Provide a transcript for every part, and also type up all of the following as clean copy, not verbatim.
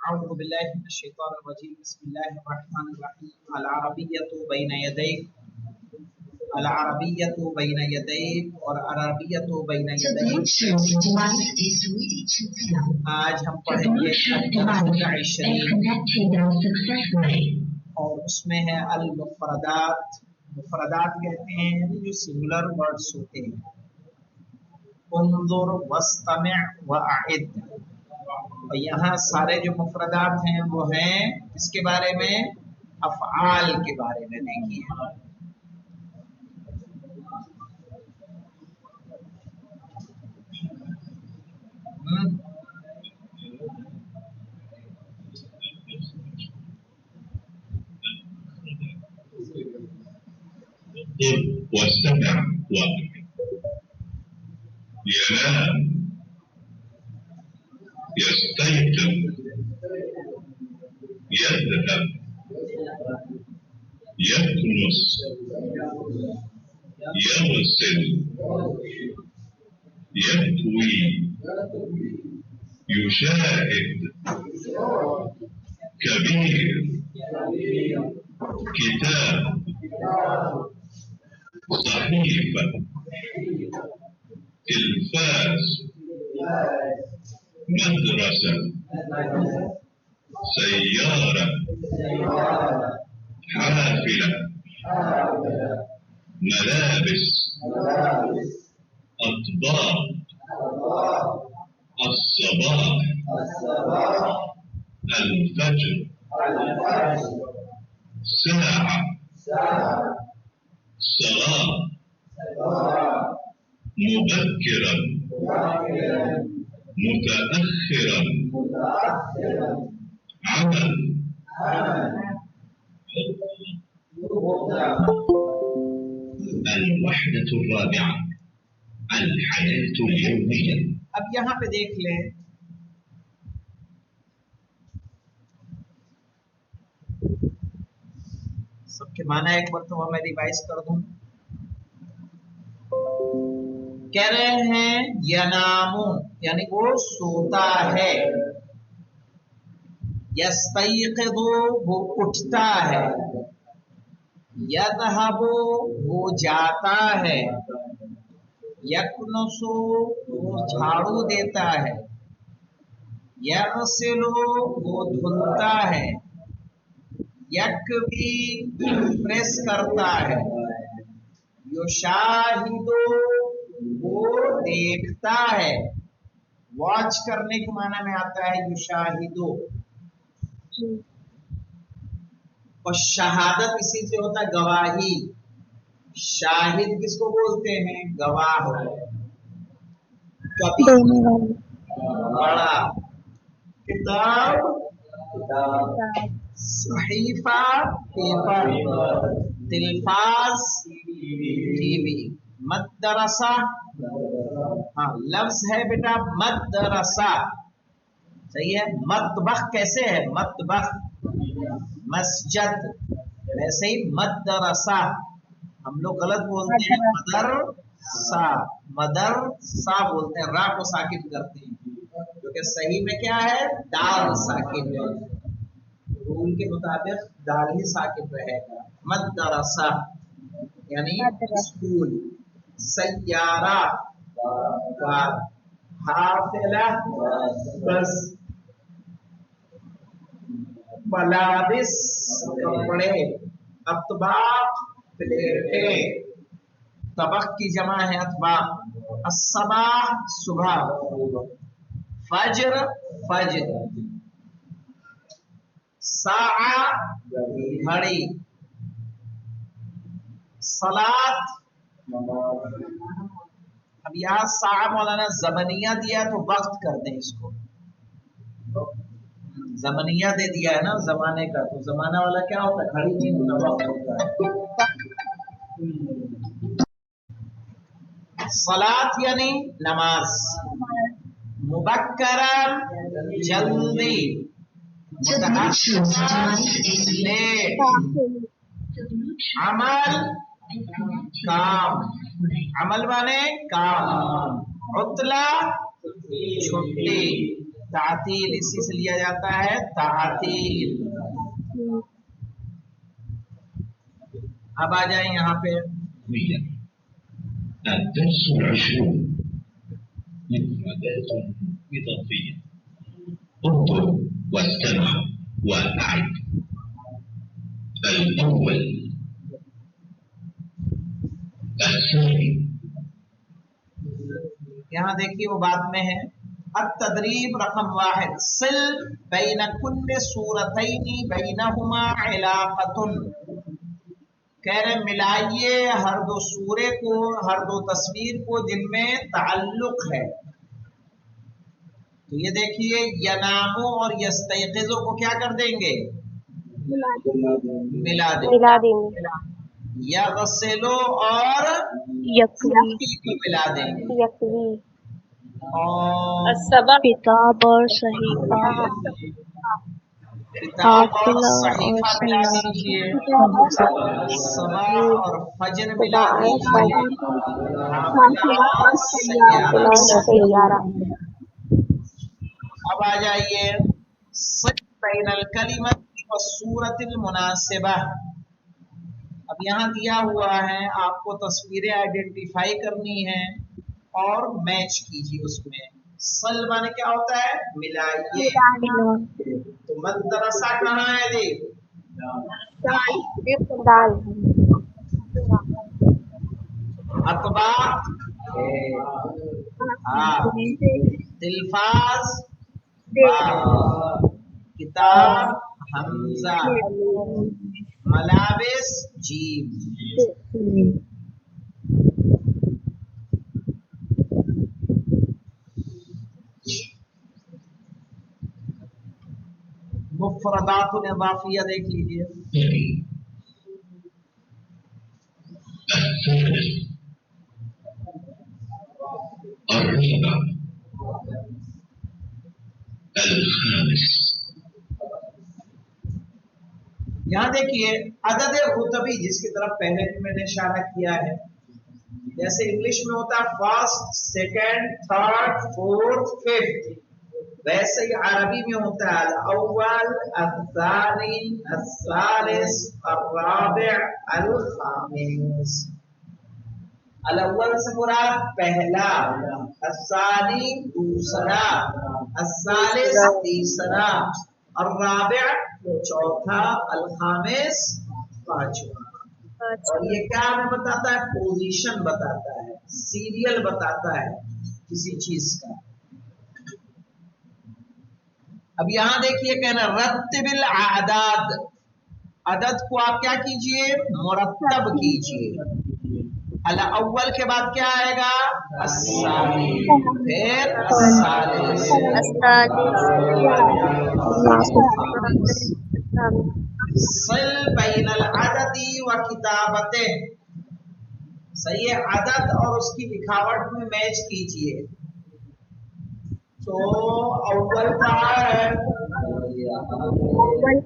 أعوذ بالله من الشيطان الرجيم بسم الله الرحمن الرحيم العربية بين يديك العربية بين يديك اور عربیت بین یدیک آج ہم پڑھیں گے اور اس میں ہے المفردات. مفردات کہتے ہیں جو سنگولر ورڈز ہوتے ہیں. انظر واستمع واعد. اور یہاں سارے جو مفردات ہیں وہ ہیں اس کے بارے میں افعال کے بارے میں. دیکھیے واستمع ينام يستيقظ يذهب يكنس يغسل يكوي يشاهد كبير كتاب صحيفة تلفاز مدرسة سيارة حافلة ملابس أطباق الصباح الفجر ساعة صلاة مبكرا متأخرا عمل الوحدة الرابعة الحياة اليومية. اب یہاں پہ دیکھ لیں سب کے معنی ایک مرتبہ میں ریوائز کر دوں. کہہ رہے ہیں ینامو یعنی وہ سوتا ہے. یستیقظ وہ اٹھتا ہے. یذهب وہ جاتا ہے. یکنس وہ جھاڑو دیتا ہے. یغسل وہ دھلتا ہے. یکوی پریس کرتا ہے. یشاہد وہ دیکھتا ہے. واچ کرنے کے معنی میں آتا ہے یشاہدو. اور شہادت اسی سے ہوتا ہے گواہی. شاہد کس کو بولتے ہیں؟ گواہ. کبھی بڑا کتاب صحیفہ پیپر تلفاز ٹی وی. مدرسہ ہاں لفظ ہے بیٹا مدرسہ صحیح ہے. مطبخ کیسے ہے؟ مطبخ مسجد ویسے ہی مدرسہ ہم لوگ غلط بولتے ہیں مدرسہ. مدرسہ بولتے ہیں را کو ساکن کرتے ہیں کیونکہ صحیح میں کیا ہے دال ساکن ہے. رول کے مطابق دال ہی ساکن رہے گا. مدرسہ یعنی اسکول. سیارہ حافلہ بس. ملابس کپڑے. اطباق پلیٹیں. طبق کی جمع ہے اطباق. الصباح صبح. فجر فجر. ساعہ گھڑی. صلاۃ. اب یہاں ساعہ مولانا زمنیہ دیا تو وقت کر دیں اس کو. زمنیہ دے دیا ہے نا زمانے کا تو زمانہ والا کیا ہوتا ہے؟ گھڑی نہیں ہوتا وقت ہوتا ہے. صلاۃ یعنی نماز. مبکرا جلدی. لیٹ. عمل کام. عمل مانے کام. عطلہ چھٹی. तातील इसी से लिया जाता है तातील। अब आ जाए यहाँ पे الدرس العشرون مفردات إضافية. انظر واستمع وأعد. الأول، الثاني. यहाँ देखिए वो बात में है التدریب رقم 1 सिल बैन कुल्ल सूरतैनी बैनहुमा इलाक़तुन, कह रहे मिलाइए हर दो सूरे को, हर दो तस्वीर को जिनमें ताल्लुक है। तो ये देखिए यनामो और यस्तयक़िज़ो को क्या कर देंगे, मिला देंगे। यग़सिलो और यक़वी को मिला देंगे। और किताब और सहीफा, किताब और सहीफा मिला दीजिए। सबा और फजर मिला दीजिए। सैयारा। अब आ जाइए बैनल कलिमत व सूरतिल मुनासिबा। अब यहाँ दिया हुआ है आपको तस्वीरें आइडेंटिफाई करनी है और मैच कीजिए उसमें। सल माने क्या होता है, मिलाइए। तो मदरसा कहाँ है जी, अतबा तिल्फाज किताब हमजा, मलाबिस जीम। मुफरदातुल इज़ाफ़िया देख लीजिए। الرابع، الخامس. यहाँ देखिए अदद रुतबी जिसकी तरफ पहले भी मैंने इशारा किया है, जैसे इंग्लिश में होता है first, second, third, fourth, fifth, वैसे ही अरबी में होता है अल-अव्वल, अल-सानी, अल-सालिस, अल-राबिअ, अल-खामिस। अल-अव्वल से मुराद पहला, अल-सानी दूसरा, अल-सालिस तीसरा, अल-राबिअ चौथा, अल-खामिस पांचवा। और ये क्या हमें बताता है, पोजीशन बताता है, सीरियल बताता है किसी चीज का। अब यहाँ देखिए कहना रत्तिबिल आदाद, अदद को आप क्या कीजिए, मुरत्तब कीजिए। अला अव्वल के बाद क्या आएगा, अस्सानी, फिर अस्सालिस, सिल बैनल अददी व किताबते, सही है, अदद और उसकी लिखावट में मैच कीजिए। तो अव्वल कहाँ है,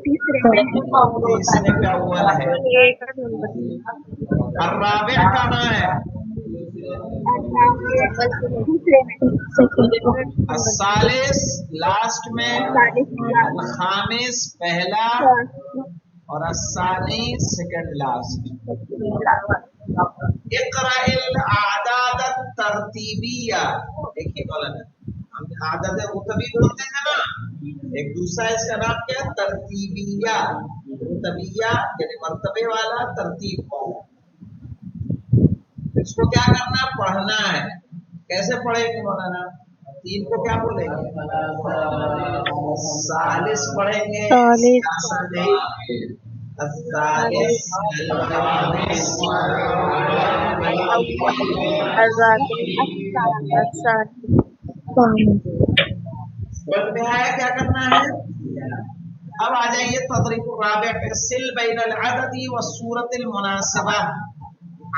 तीसरे पे अव्वल है। अर्राबिअ कहाँ है, अस्सालिस लास्ट में, अल-खामिस पहला और अस्सानी सेकंड लास्ट। इक़राइल आदाद तरतीबिया, देखिए मौलाना हम आदत रुतबी बोलते हैं ना, एक दूसरा इसका नाम क्या है, तरतीबिया। रुतबिया यानी मर्तबे वाला, तरतीब वाला। इसको क्या करना, पढ़ना है। कैसे पढ़ेंगे मौलाना, तीन को क्या बोलेंगे, सालिस पढ़ेंगे, क्या करना है। अब आ जाइए तदरीब राबिअ पे, सिल बैनल अददी व सूरतिल मुनासिबा,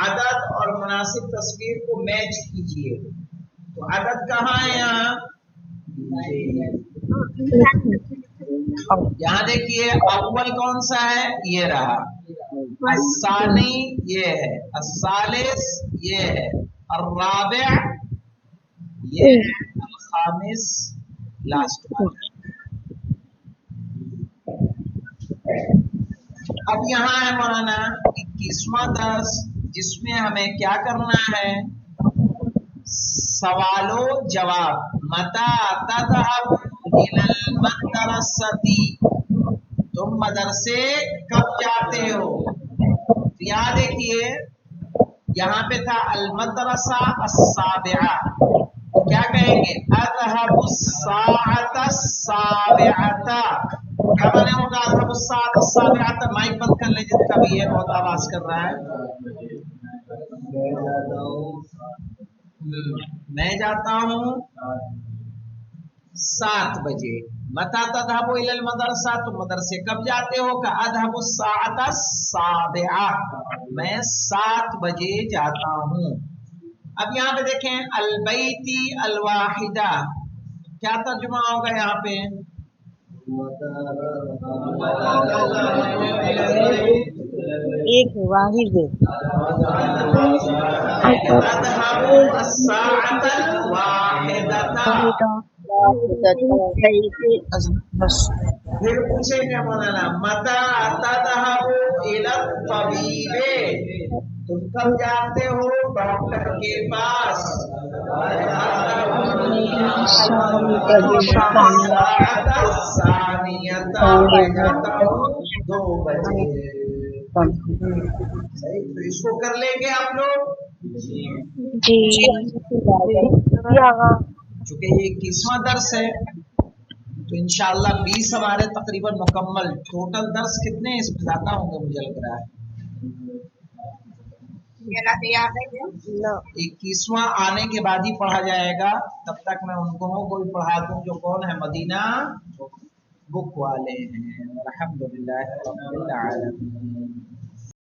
अदद और मुनासिब तस्वीर को मैच कीजिए। तो अदद कहाँ है, यहाँ देखिए अव्वल कौन सा है, ये रहा, अस्सानी ये है, अस्सालिस ये है, अर्राबिअ ये है, अल-खामिस लास्ट वाला। अब यहाँ है मौलाना 21वां दर्स, जिसमें हमें क्या करना है, सवालो जवाब। मता तज़हबु इलल मदरसती, तुम मदरसे कब जाते हो। तो यहाँ देखिए, यहाँ पे था अल मदरसा अस्साबिआ, तो क्या कहेंगे, अज़हबु साअता साबिअता। क्या माने होगा अज़हबु साअता साबिअता। माइक बंद कर ले जिसका भी है, बहुत आवाज कर रहा है। मैं जाता हूँ 7 बजे। मता तज़हबु इलल मदरसा, तुम मदरसे कब जाते हो, का अज़हबु साअता साबिआ, मैं 7 बजे जाता हूँ। अब यहाँ पे देखें अल बैती अल वाहिदा, क्या तर्जुमा होगा यहाँ पे, एक वाहिद अज़हबु अस्साअतल वाहिदता। फिर पूछेंगे मौलाना मता तज़हबु इलत तबीबे, तुम कब जाते हो डॉक्टर के पास। सानियता, मैं जाता हूँ 2 बजे। सही, तो इसको कर लेंगे आप लोग। जी चूंकि ये 21वां दर्स है, तो इंशाअल्लाह 20 हमारे तकरीबन मुकम्मल। टोटल दर्स कितने इसमें ज्यादा होंगे मुझे लग रहा है। 21वां आने के बाद ही पढ़ा जाएगा, तब तक मैं उनको कोई पढ़ा दूं जो कौन है, मदीना बुक वाले हैं। अल्हम्दुलिल्लाह रब्बिल आलमीन।